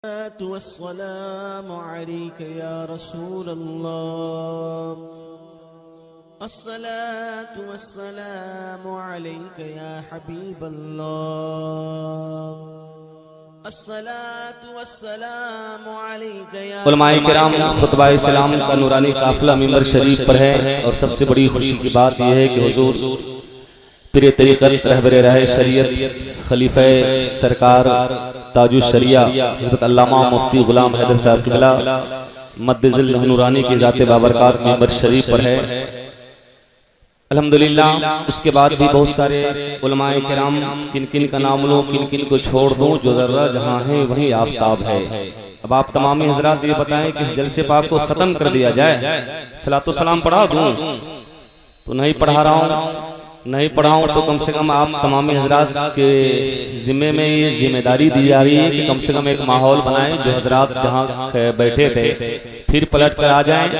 अस्सलामु अलैका या रसूल अल्लाह, अस्सलातु वस्सलामु अलैका या हबीब अल्लाह, अस्सलातु वस्सलामु अलैका या। उलमाए किराम खुतबा इस्लाम का नूरानी काफिला मिंबर शरीफ पर है और सबसे बड़ी खुशी की बात यह है कि हुजूर पीर तरीक़त रहबरे रहे शरीयत खलीफा सरकार ताजुश शरिया हज़रत अल्लामा मुफ्ती गुलाम हैदर साहब क़िबला मद्दिज़िल नूरानी की ज़ाते बाबरकात मिंबर शरीफ पर है। अल्हम्दुलिल्लाह। उसके बाद भी बहुत सारे उलमाए किराम किन किन का नाम लूं, किन किन को छोड़ दूं, जो जर्रा जहां है वहीं आफताब है। अब आप तमामी हजरात ये बताएं कि इस जलसे पाक को ख़त्म कर दिया जाए, सलातो सलाम पढ़ा दूं? तो नहीं पढ़ा रहा हूँ, नहीं पढ़ाऊं तो कम से कम आप तमामी हजरात के जिम्मे में ये जिम्मेदारी दी जा रही है कि कम से कम एक माहौल बनाएं, जो हजरात जहाँ बैठे थे फिर पलट कर आ जाएं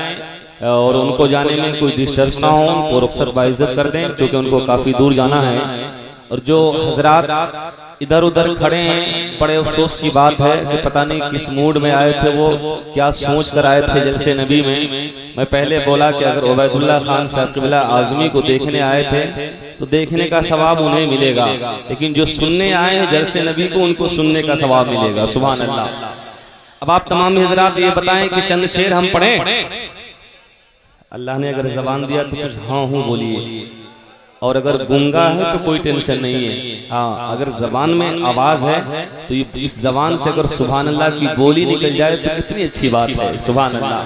और उनको जाने में कोई डिस्टर्ब ना हो, उनको रुखसत बाइज्जत कर दें क्योंकि उनको काफ़ी दूर जाना है। और जो हजरात इधर उधर खड़े हैं, बड़े अफसोस की बात है कि पता नहीं किस मूड में आए थे, वो क्या सोच कर आए थे जलसे नबी में। मैं पहले बोला कि अगर उबैदुल्लाह खान साहब क़िबला आज़मी को देखने आए थे तो देखने का सवाब उन्हें मिलेगा, लेकिन जो सुनने आए हैं जलसे नबी को, उनको सुनने का सवाब मिलेगा। सुभान अल्लाह। अब आप तमाम हजरात ये बताएं कि चंद शेर हम पढ़ें? अल्लाह ने अगर जबान दिया तो कुछ हाँ हूँ बोलिए, और अगर गूंगा है तो कोई टेंशन नहीं है। हाँ, अगर जबान में आवाज है तो इस जबान से अगर सुभान अल्लाह की बोली निकल जाए तो कितनी अच्छी बात है। सुभान अल्लाह।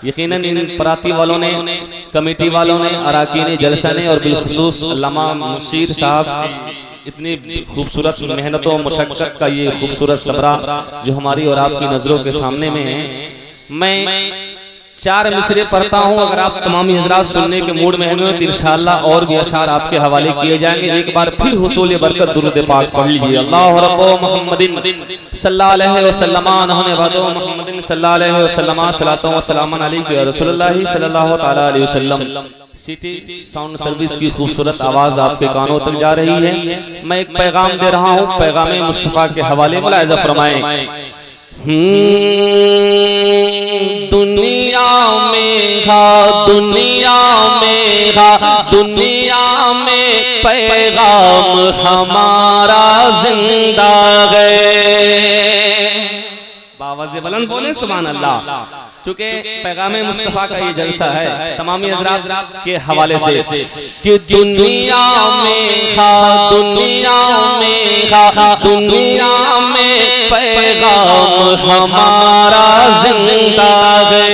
यकीनन इन पराती वालों ने, कमेटी वालों ने, अराकीन जलसा ने और बिलखुसूस अल्लामा मुशीर साहब इतनी खूबसूरत मेहनत और मुशक्कत का ये खूबसूरत सबरा जो हमारी और आपकी नजरों के सामने में है। मैं 4 मिसरे पढ़ता हूँ, अगर आप तमामी हजरात सुनने के मूड में हैं तो इंशाअल्लाह और भी अशार आपके हवाले किए जाएंगे। एक बार फिर हुसूल बरकत दुरूद पाक पढ़ लीजिए। अल्लाह रब्बो मुहम्मदिन सल्लल्लाहु अलैहि वसल्लम नहने वदो मुहम्मदिन सल्लल्लाहु अलैहि वसल्लम सलातो व सलामन अलैहि या रसूलुल्लाह सल्लल्लाहु तआला अलैहि वसल्लम। सिटी साउंड सर्विस की खूबसूरत आवाज आपके कानों तक जा रही है। मैं एक पैगाम दे रहा हूँ, पैगाम मुस्तफा के हवाले मुलाहिजा फरमाएं। दुनिया में हा, दुनिया में हा, दुनिया में पैगाम हमारा जिंदा है। बावाज़े बुलंद बोले सुभान अल्लाह। चूँकि पैगाम मुस्तफा का ये जलसा है तमामी हजरात के हवाले से कि दुनिया में हा, दुनिया में हा, दुनिया में पैगाम हमारा जिंदा है।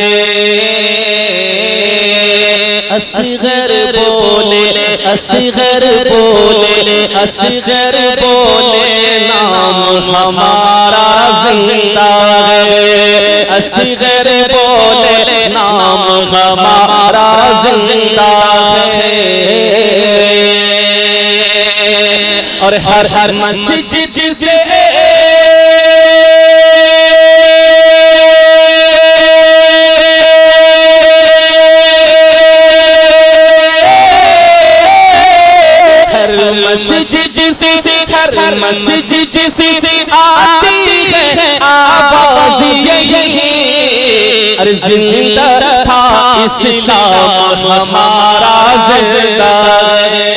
असगर बोले, असगर बोले, असगर बोले नाम हमारा जिंदा है। असगर बोले नाम हमारा जिंदा है। और हर हर मस्जिद से मस्जिद से, हर मस्जिद से आती है आवाज यही, अरे जिंदा था इस्लाम हमारा जिंदा है।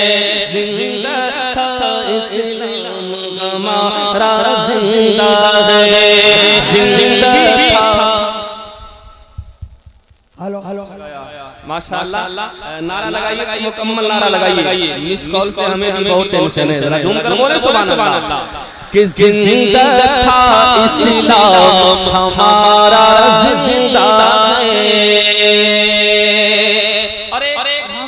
जिंदा था इस्लाम हमारा जिंदा है। जिंदा था। हेलो हेलो माशाअल्लाह। नारा लगाइए, मुकम्मल नारा लगाइए। मिस कॉल से हमें भी बहुत टेंशन है, जरा झूम कर बोले सुभान अल्लाह। कि जिंदा था इस्लाम हमारा जिंदा है। अरे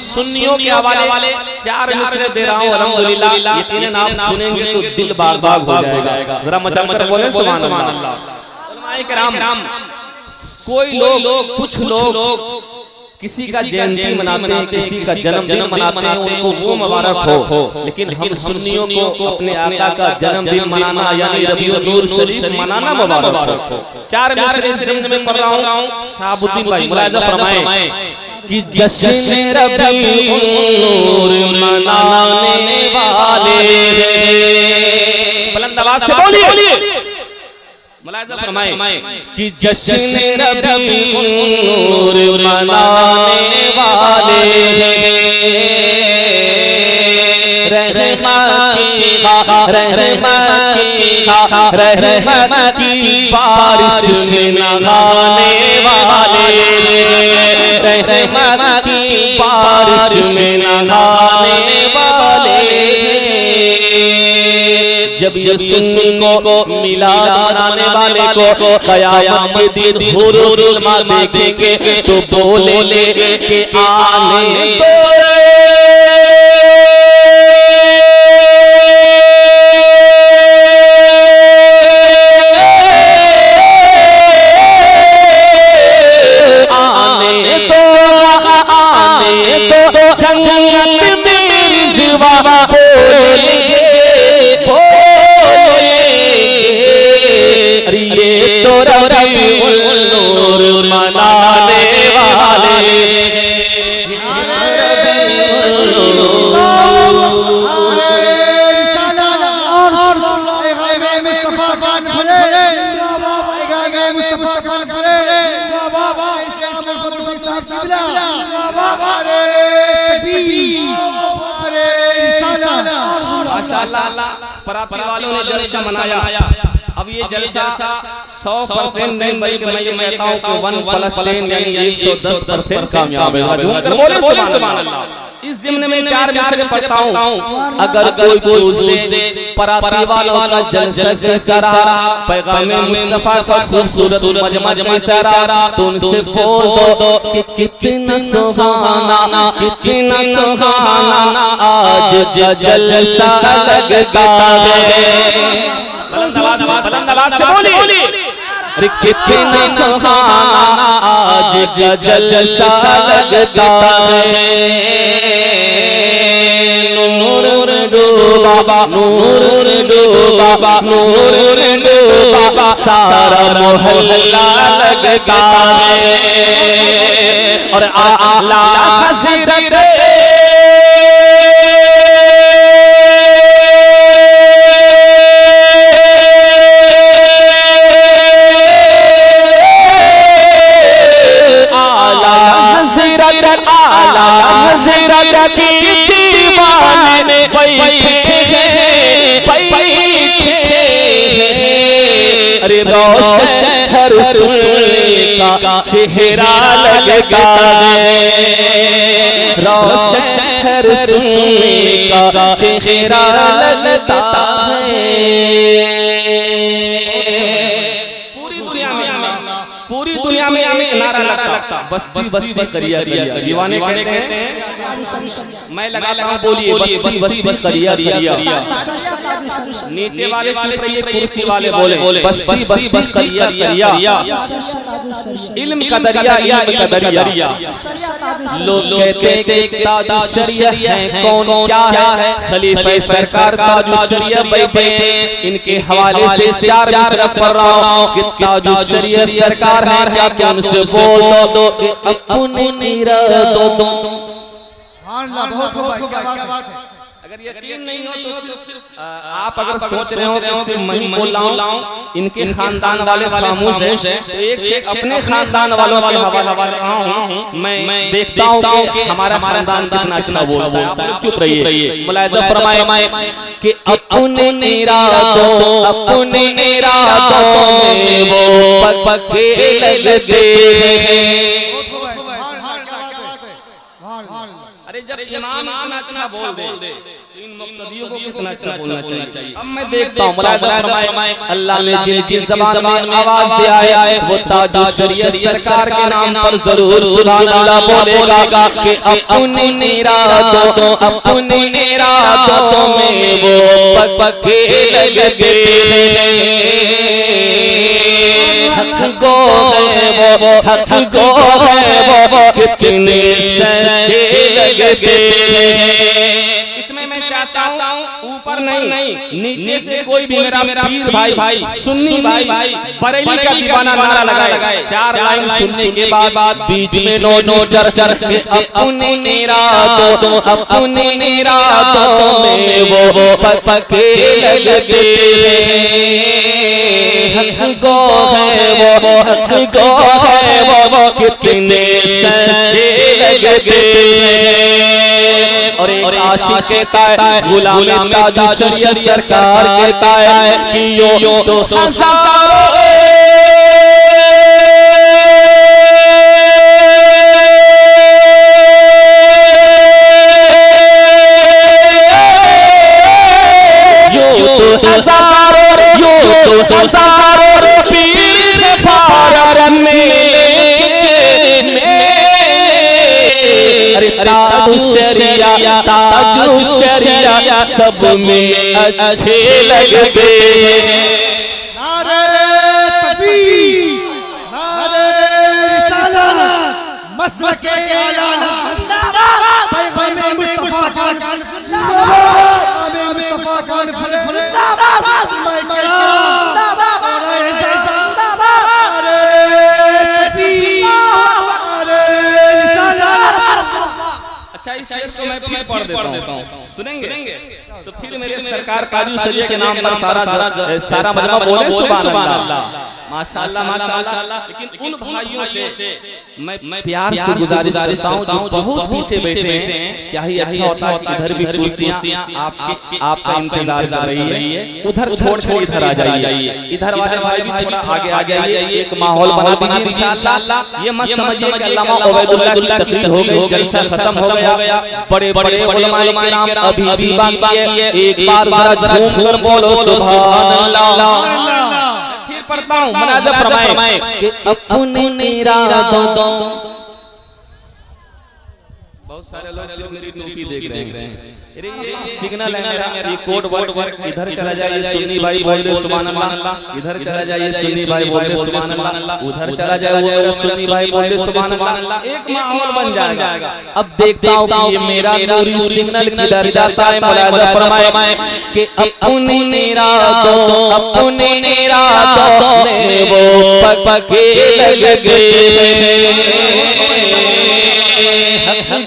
सुन्नियों के हवाले 4 मिसरे दे रहा हूँ अल्हम्दुलिल्लाह। यकीनन आप सुनेंगे तो दिल बाग बाग हो जाएगा। जरा मचल कर बोले सुभान अल्लाह। उलमाए किराम, कोई लोग, कुछ लोग किसी का जयंती मनाते हैं, किसी का जन्मदिन मनाते हैं, उनको वो मुबारक हो, लेकिन हम सुन्नियों को अपने आका का जन्मदिन मनाना यानी रबीउल नूर शरीफ मनाना मुबारक हो। 4 मिसरे जिंदगी में पढ़ रहा हूँ। शाहबुद्दीन भाई मुलाहिजा फरमाएं कि जश्न रबीउल नूर मनाने वाले बुलंद आवाज से बोलिए। मुलाहिजा फरमाए कि जश्न रबीउल मनाने वाले रहमत की बारिश में नहाने वाले रहमत की बारिश में नहाने वाले जब यीशु को मिलाद मनाने वाले को क़यामत के दिन हुरूर माँ देखेंगे तो बोले के आने दो पराती वालों ने जलसा मनाया। अब ये जलसा 100% नहीं बल्कि मैं ये कहता हूँ कि 1+10 यानी 110% कामयाब है। बोले सुभान अल्लाह। इस ज़िम्न में 4 मिसरे पढ़ता हूँ। अगर कोई पूछ दे पराती वालों का जलसा कैसा रहा, पैगाम मुस्तफा का खूबसूरत मजमा कैसा रहा, तो उनसे बोल दो कि कितना सुहाना आज जलसा लगता है। बुलंद आवाज से बोलिए कितना सुहाना आज जलसा लगता है। नूर डूबा सारा मोहल्ला लगता है और आला हज़रत अरे रोशन हर का चेहरा लगता है, रोशन हर का चेहरा लगता है। पूरी दुनिया में एक नारा लगता बस्ती बस्ती करिया करिया। दीवाने कहते हैं मैं लगाता हूँ बोलिए बस्ती बस्ती करिया करिया। नीचे वाले चुप रहिए, कुर्सी वाले बोले बस्ती बस्ती करिया करिया। इल्म का दरिया इल्म का दरिया। लोग कहते हैं ताजुश शरिया है कौन क्या है, खलीफा सरकार ताजुश शरिया बैठे इनके हवाले से 4 मिसरा पढ़ रहा हूँ कि ताजुश शरिया सरकार है क्या उनसे बोल दो कि अपने निरादो दो। अगर यकीन नहीं हो तो सिर्फ आप अगर सोच रहे हो कि सिर्फ मैं बोल रहा हूँ, इनके खानदान वाले खामोश हैं, तो एक से अपने खानदान वालों के हवाले कर रहा हूँ। मैं देखता हूँ कि हमारा खानदान कितना अच्छा बोलता है। आप लोग चुप रहिए। मुलाहिजा फरमाए कि अपने निरादो में वो पक्के लगते हैं। अरे जब इमाम इतना अच्छा बोल दे तो इन मुक्तदियों को कितना अच्छा बोलना चाहिए। अब मैं देखता हूँ अल्लाह ने जिनकी ज़बान में आवाज दिया है वो ताजुश शरिया सरकार के नाम पर जरूर सुभान अल्लाह बोलेगा कि अपने निरादों में वो पक्के लगते हैं। हक गो है वो कितने सच्चे लगते हैं। इसमें मैं चाहता हूँ ऊपर नहीं नीचे से कोई भी मेरा पीर भाई सुन्नी भाई बरेली का दीवाना नारा लगाए। 4 लाइन सुनने के बाद बीच में नो चर अपने रातों में वो पके लगते हक गो है वो कितने सच्चे लगते और एक आशिक कहता है गुलाम ताजुशरिया सरकार कहता है कि यो तो हजारों हजारों पीर भारत में ताजु शरिया सब में अच्छे लगते नारे तकबीर नारे रिसालत मसलके आला जिंदाबाद पैगंबर मुस्तफा खान जिंदाबाद मुस्तफा खान जिंदाबाद जिंदाबाद नारे जिंदाबाद नारे तकबीर नारे रिसालत। अच्छा इस शेर को मैं फिर पढ़ देता हूँ, सुनेंगे तो फिर मेरे सरकार ताजु शरिया के नाम पर सारा मजमा बोले सुभान अल्लाह माशाअल्लाह माशाअल्लाह। लेकिन उन भाइयों से मैं प्यार से गुजारिश करता हूँ जो बहुत पीछे बैठे हैं, क्या ही अच्छा होता है इधर भी कुर्सियां आपका इंतजार कर रही है, उधर छोड़ इधर आ जाइए, इधर वाले भाई भी थोड़ा आगे आ जाइए, एक माहौल बना दीजिए इंशाअल्लाह। ये मत समझिए कि अल्लामा उबैदुल्लाह की तकरीर हो गई, जलसा खत्म हो गया, बड़े बड़े उलमाए किराम अभी बाकी है, एक बार जरा झूम कर बोलो सुभान अल्लाह। फिर पढ़ता हूँ मनाज़ फरमाए कि अपने इरादों। बहुत सारे लोग सिर्फ मेरी टोपी देख रहे हैं, अरे ये सिग्नल है मेरा, ये कोड वर्ड इधर चला जाइए सुन्नी भाई बोल दे सुभान अल्लाह, इधर चला जाइए सुन्नी भाई बोल दे सुभान अल्लाह, उधर चला जाए वो मेरा सुन्नी भाई बोल दे सुभान अल्लाह, एक माहौल बन जाएगा। अब देखता हूँ कि ये मेरा नूरी सिग्नल किधर जाता है। मुलाज़ा फरमाए कि अपने इरादों में वो पके लगते हक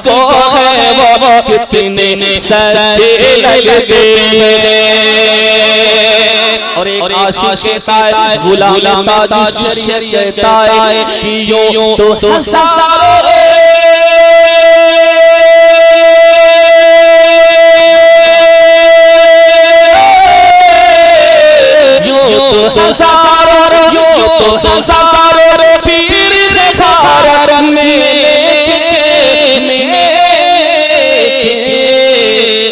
गो है वो कितने सच्चे लगते और एक आशिक कहता है गुलाम ताजुशरिया कहता है कि यो तो हजारों पीर भारत में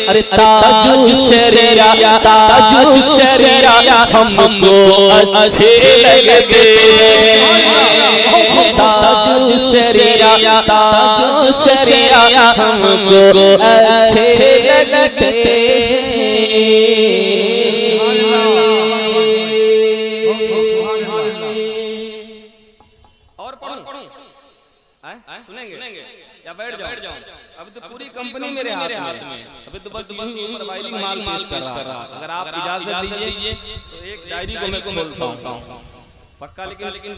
अरे ताजु शरिया हमको अच्छे लगते ताजु शरिया हमको अच्छे लगते। सुनेंगे या बैठ जाओ? अभी तो पूरी कंपनी मेरे हाथ में, अभी तो बस यूं मोबाइलिंग माल पेश कर रहा। अगर आप इजाजत दीजिए तो एक डायरी को मैं खोलता हूँ पक्का, लेकिन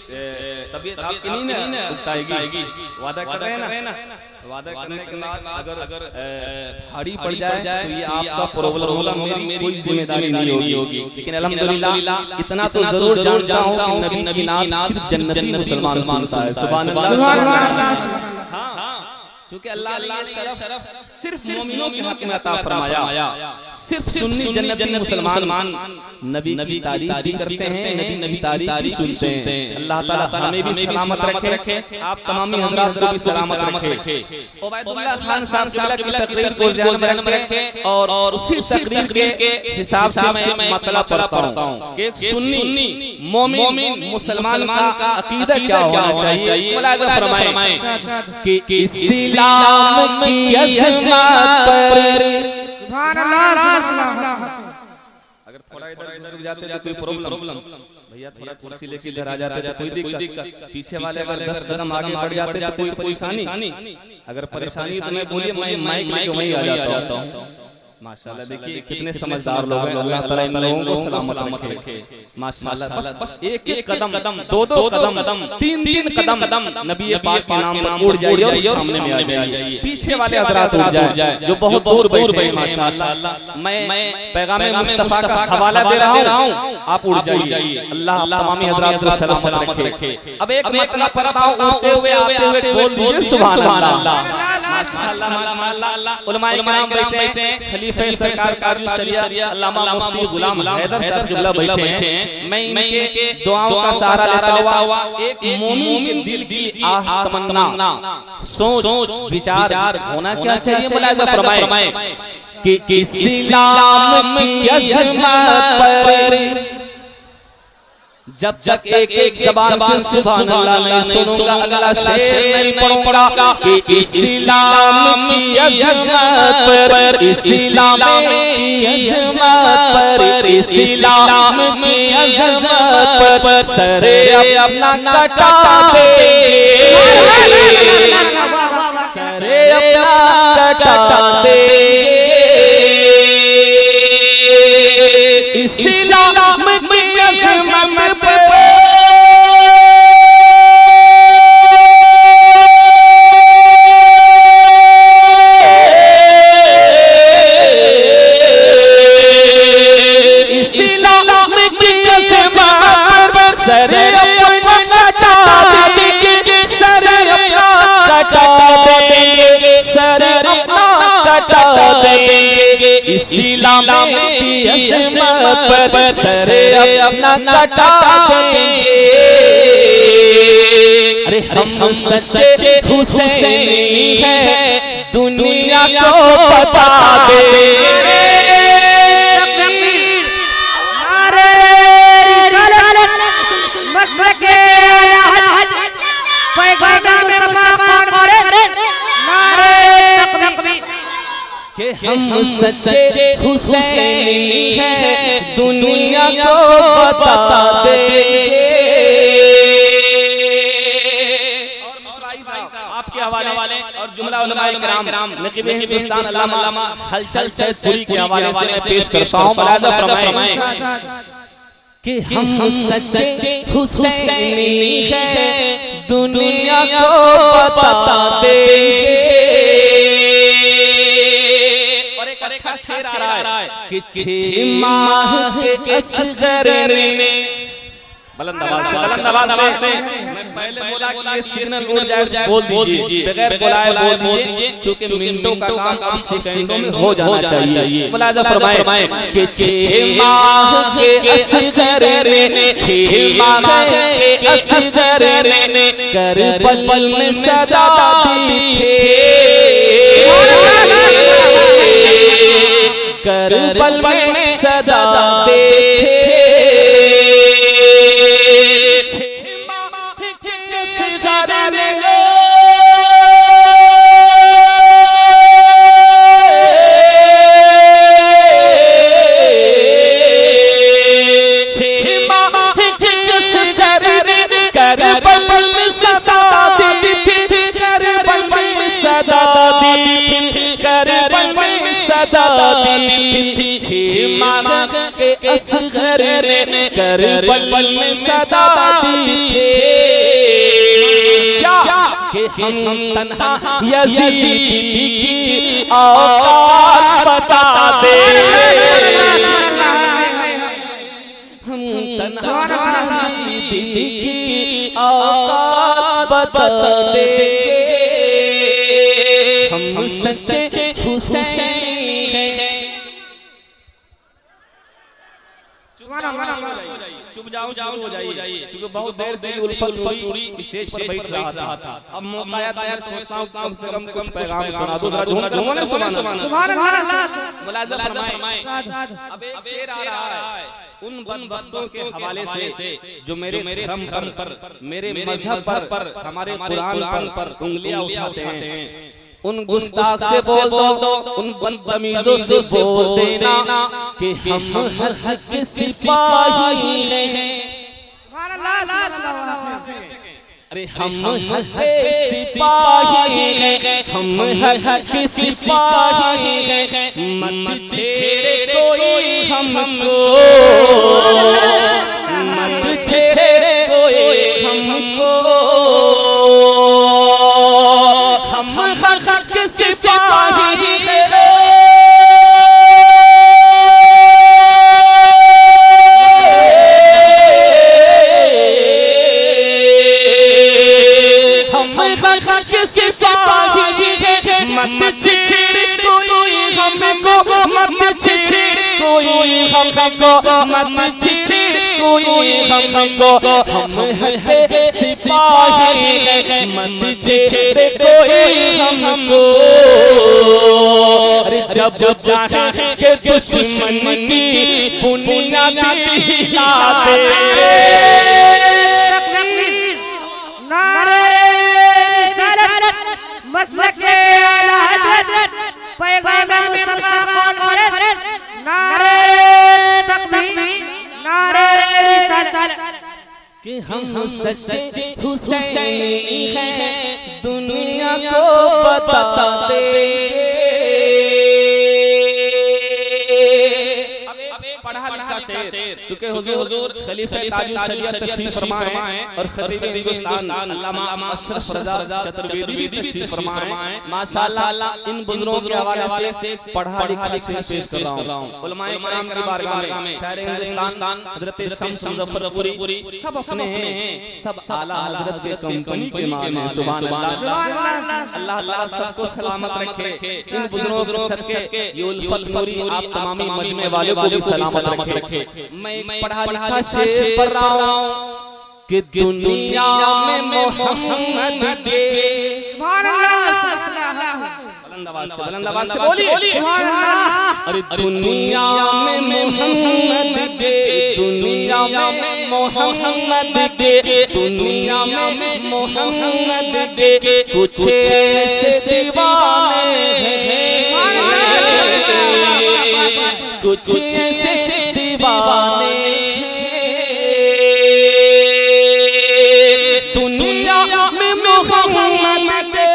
तबीयत आपकी नहीं ना उगताएगी। वादा कर रहे हैं ना? वादा करने के बाद अगर भारी पड़ जाए तो ये आपका प्रॉब्लम होगा, मेरी कोई जिम्मेदारी नहीं होगी। लेकिन अल्हम्दुलिल्लाह इतना तो जरूर जानता हूँ कि नबी की नात सिर्फ जन्नती मुसलमान सुनता है। सुभान अल्लाह। क्योंकि अल्लाह ने ये शरफ सिर्फ मोमिनों के हक में अता फरमाया। सिर्फ सुन्नी जन्नती मुसलमान नबी की तारीफ भी करते हैं, नबी की तारीफ भी सुनते हैं। अल्लाह ताला हमें भी सलामत रखे, आप तमामी हज़रात को भी सलामत रखे। उबैदुल्लाह खान साहब की तकरीर को ध्यान में रखें और उसी तकरीर के हिसाब से मैं मतलब पढ़ता हूँ कि एक सुन्नी मोमिन मुसलमान का अकीदा क्या होना चाहिए। मुलाज़ा फरमाएं कि इस्लाम की अज़मत पर सुभान अल्लाह। अगर थोड़ा इधर रुक जाते तो कोई प्रॉब्लम भैया, थोड़ा कुर्सी लेके इधर आ जाते तो कोई दिक्कत, पीछे वाले अगर 10 कदम आगे बढ़ जाते तो कोई परेशानी। अगर परेशानी तो मैं बोलिए, मैं माइक लेके वहीं आ जाता हूँ। माशाल्लाह, देखिए कितने समझदार लोग हैं। अल्लाह ताला इन लोगों को सलामत रखे। माशाल्लाह, बस एक एक कदम, दो दो कदम, तीन तीन कदम नबी पाक के नाम पर उड़ जाइए और सामने में आ जाइए। पीछे वाले हज़रात उड़ जाए जो बहुत दूर बैठे हैं। माशाल्लाह, मैं पैगाम मुस्तफा का हवाला दे रहा हूँ, आप उड़ जाइए। अल्लाह तमामी हज़रात को सलामत रखे। अब एक मतलब पढ़ता हूँ, उड़ते हुए आते हुए बोल दीजिए सुभान अल्लाह। माशाल्लाह माशाल्लाह, उलमाए किराम बैठे हैं, खलीफे सरकार कारी शरिया अल्लामा मुफ्ती गुलाम हैदर साहब जुमला बैठे हैं। मैं इनके दुआओं का सहारा लेता हुआ एक मोमिन के दिल की आह, तमन्ना, सोच, विचार होना क्या चाहिए मुलाहिजा फरमाए कि इस्लाम की अज़मत पर जब तक एक एक ज़बान से सुभान अल्लाह नहीं सुनूंगा, अगला शेर नहीं पढ़ूंगा कि इस्लाम की अज़मत पर, इस्लाम की अज़मत पर, इस्लाम की अज़मत पर सरे अपना कटा देंगे, सरे अपना कटा देंगे। इस्लाम की अज़मत पर सरे अपना कटा देंगे, सरे अपना कटा देंगे, सरे अपना कटा देंगे। इस्लाम की अज़मत पर सरे अपना कटा देंगे। अरे हम सच्चे हुसैनी हैं, दुनिया को बता देंगे। कि हम सच्चे हुसैनी हैं, दुनिया को बता देंगे। आपके हवाले और जुमला उलमाए किराम नकीब हिंदुस्तान अल्लामा हलचल सैदपुरी के हवाले से मैं पेश करता हूं। मुलाहिजा फरमाएं कि हम सच्चे हुसैनी हैं, दुनिया को बता देंगे। अच्छा शेर आ रहा है कि 6 माह के असगर ने बुलंद आवाज से मैं पहले बोला कि ये सिग्नल उड़ जाए बोल दीजिए, बगैर बुलाए बोल दीजिए, क्योंकि मिनटों का काम अब सेकंडों में हो जाना चाहिए। मुलाहिजा फरमाएं कि 6 माह के असगर ने, 6 माह के असगर ने करबल में सदा दी करबल में सदा देखे। 6 माह के असगर ने करबल में सदा दी थी, करबल में सदा दी थी, करबल में सदा दी थी। 6 माह के असगर ने करबल में सदा दी थी। क्या कि हम तन्हा यज़ीदी की औकात बता देंगे, हम तन्हा यज़ीदी की औकात बता देंगे। हम सच्चे हुसैनी हैं। चुप जाओ, शुरू हो जाइए, क्योंकि बहुत देर से उल्फत पूरी स्टेज पर बैठ रहा था। अब मौका आया तो मैं सोचता हूं कम से कम कुछ पैगाम सुना दो। जरा सुभान अल्लाह। मुलाहिजा फरमाएं, अब एक शेर आ रहा है उन बदबख्तों के हवाले से जो मेरे धर्म पर, मेरे मजहब पर, हमारे कुरान पर उंगलियां उठाते हैं। उन गुस्ताख से बोल दो, उन बदतमीजों से बोल देना कि हम हक के सिपाही हैं। अरे हम हक सिपाही हैं, हम हक सिपाही हैं, मत छेड़े कोई हमको, मत छेड़े कोई हमको, हम हक सिपाही हैं। मत छेड़ कोई हमको, मत छेड़ कोई हमको, मत छेड़ कोई हमको, हम हक सिपाही हैं, मत छेड़ कोई हमको। अरे जब चाहे के दुश्मन की बुनियाद हिलाते, मसलक के आला हज़रत पैगंबर मुस्तफा कौन है, नारे तकबीर, नारे रिसालत, कि हम सच्चे हुसैनी हैं, दुनिया को बता देंगे। पढ़ा लिखा शेर, चूंकि हुजूर खलीफा ताजुल शरीयत तशरीफ फरमाए और खतीब हिंदुस्तान अल्लामा अशरफ रज़ा चतुर्वेदी भी तशरीफ फरमाए। माशाअल्लाह इन बुजुर्गों के हवाले से पढ़ा लिखा शेर पेश कर रहा हूं। उलमाए किराम की बारगाह में शायर हिंदुस्तान हजरत शम्स मुज़फ्फरपुरी सब अपने हैं, सब आला हजरत के कंपनी के माल हैं। सुभान अल्लाह, अल्लाह ताला सबको सलामत रखे। इन बुजुर्गों के सदके ये उल्फत नूरी आप तमामी मजमे वालों को भी सलामत रखे। मैं एक पढ़ा लिखा शेर पढ़ रहा हूं कि दुनिया में मोहम्मद के, सुभान अल्लाह, बुलंद आवाज से बोलिए, सुभान अल्लाह। अरे दुनिया में मोहम्मद के, दुनिया में मोहम्मद के, दुनिया में मोहम्मद के कुछ ऐसे दीवाने हैं, कुछ ऐसे दीवाने दुनिया में मोहम्मद के,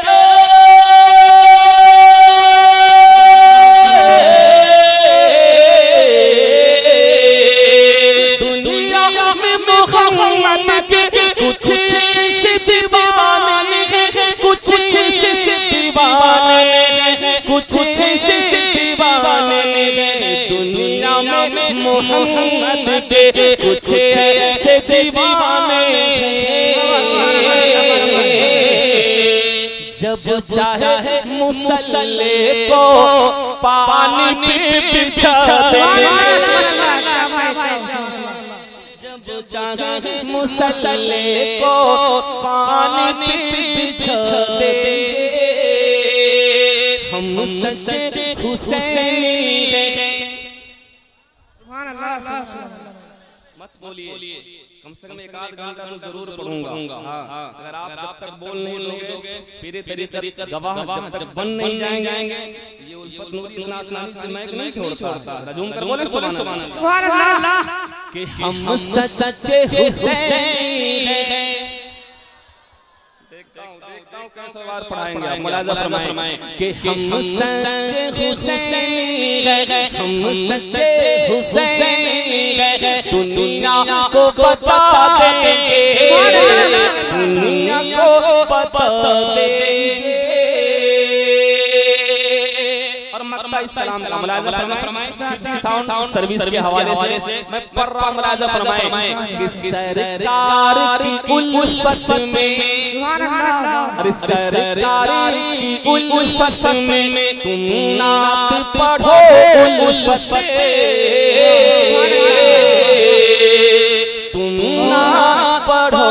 दुनिया में मोहम्मद के कुछ ऐसे दीवाने हैं, कुछ ऐसे दीवाने हैं, कुछ ऐसे दीवाने हैं। दुनिया में मोहम्मद के कुछ ऐसे दीवाने हैं, जब चाहे मुसल्ले को पानी में बिछा देंगे, जब चाहे मुसल्ले को पानी में बिछा देंगे। हम सच्चे हुसैनी हैं। सुभान अल्लाह, मत बोलिए, कम से कम एक आध घंटा तो जरूर पढ़ूंगा। अगर आप जब तक बोल नहीं लोगे, पीरे तरीक़त गवाह जब तक बन नहीं जाएंगे, ये उल्फत नूरी इतना आसानी से मैं नहीं छोड़ता। रजूम कर बोले सुभान अल्लाह, सुभान अल्लाह, कि हम सच्चे हुसैनी हैं। देखता हूँ कैसे बार पढ़ाएंगे आप, मुलाज़ा फरमाएं कि हम सच्चे हुसैनी हैं, हम सच्चे हुसैनी हैं, दुनिया को बता देंगे, दुनिया को बता देंगे। और मक्ता इस कलाम का मुलाज़ा फरमाएं, साउंड सर्विस के हवाले से मैं पढ़ रहा हूं। मुलाज़ा फरमाएं कि सरकार की उल्फत में, अरे सरकार की उल्फत में तुम नात पढ़ो, उल्फत तुम नात पढ़ो,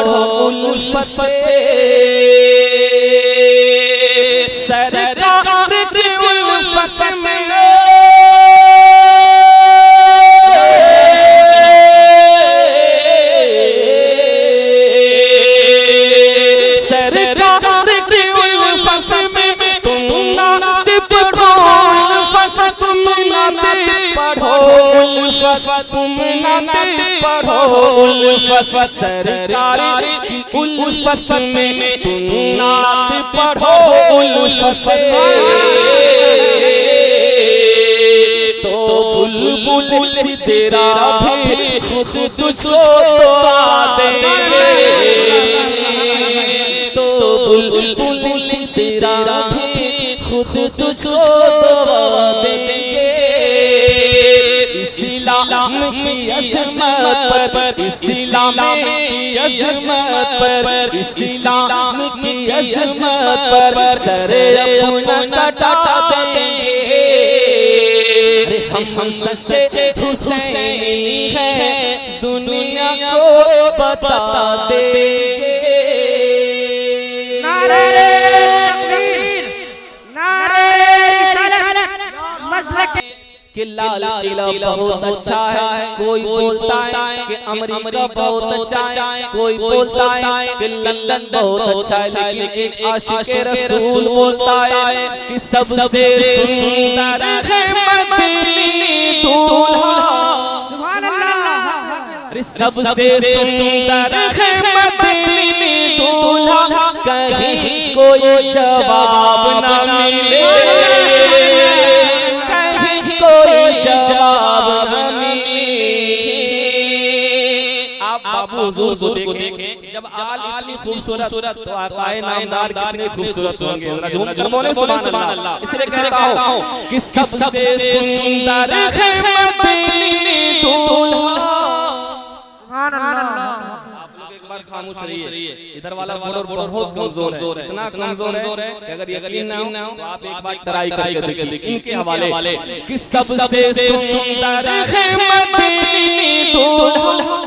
उल्फत सरकार की उल्फत में तुम नाते पढ़ो उल्फत सरकार की उल्फत में तुम नात पढ़ो उल्फत तो बुलबुल से तेरा भी खुद तुझको दुआ देंगे तो बुलबुल से तेरा भी खुद तुझको दुआ देंगे इस्लाम की अज़मत पर इस्लाम की अज़मत पर इस्लाम की अज़मत पर सर अपना कटा देंगे हम सच्चे हुसैनी हैं दुनिया को बता देंगे नारे तकबीर नारे रिसालत मसलक कि लाल किला बहुत अच्छा है कोई बोलता है कि अमेरिका बहुत अच्छा है कोई बोलता है कि लंदन बहुत अच्छा है लेकिन एक आशिक रसूल बोलता है कि सबसे सुंदर है मदीनी दूल्हा सुभान अल्लाह सबसे सुंदर है मदीनी दूल्हा कहीं कोई जवाब न मिले कोई जवाब न मिले आप बाबू हुजूर को देखें जब आली खूबसूरत तो आकाए नामदार कितने खूबसूरत होंगे झूमों सुभान अल्लाह इसलिए कहता हूं कि सबसे सुंदर है मदीनी दूल्हा सुभान अल्लाह एक बार खामोश रहिए इधर वाला बॉर्डर बहुत कमजोर है इतना कमजोर है कि अगर यकीन ना हो तो आप एक बार ट्राई करके देखिए इनके हवाले कि सबसे सुंदर है मदीनी दूल्हा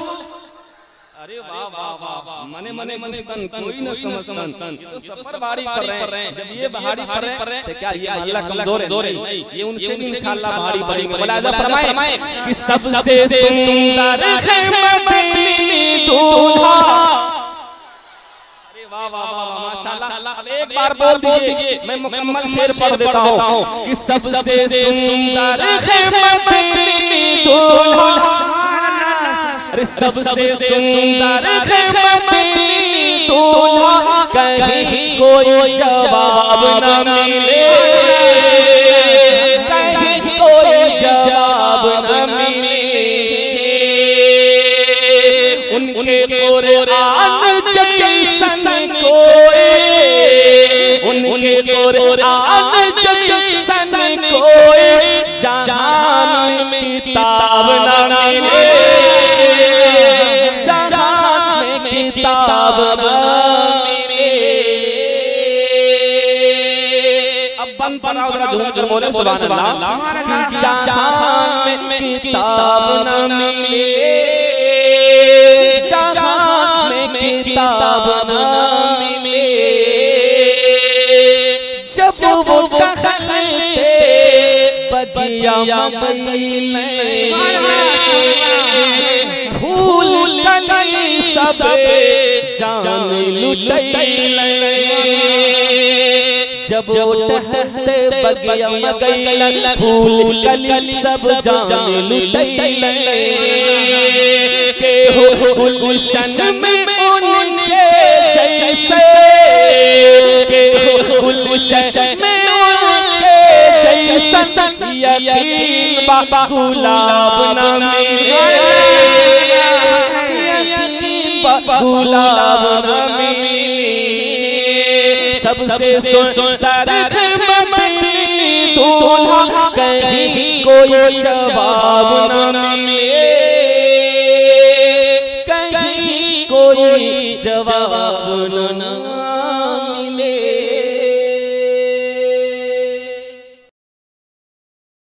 अरे वाह वाह वाह मने मने मने कोई न समझतन ये तो सफर बारी कर रहे हैं जब ये बहारी कर रहे हैं तो क्या ये अल्लाह कमजोर है ये उनसे भी इंशाअल्लाह बहारी पड़ेंगे बोला फरमाए कि सबसे सुंदर है मदीनी दूल्हा अरे वाह वाह वाह माशाअल्लाह अब एक बार बोल दीजिए मैं मुकम्मल शेर पढ़ देता हूं कि सबसे सुंदर है मदीनी दूल्हा अरे सबसे सुंदर है मदीनी दूल्हा कहीं कोई जवाब न मिले कहीं कोई जवाब न मिले उनके कुरान जैसन कोई उनके कुरान जैसन कोई जहान में किताब न मिले किताब न मिले अब बंद बनाओ जरा धूम कर बोले सुभान अल्लाह जहां में किताब न मिले जहां में किताब न मिले जब वो कहते बगिया मदीने फूल कली सब जान लुटैले जब टहते बगिया मदीने फूल कली सब जान लुटैले के हो गुलशन में उनके जैसे के हो गुलशन में उनके जैसा यकीन बा गुलाब न मिले गुलाब न मिले सबसे सुंदर मदीनी दूल्हा कहीं कोई जवाब न मिले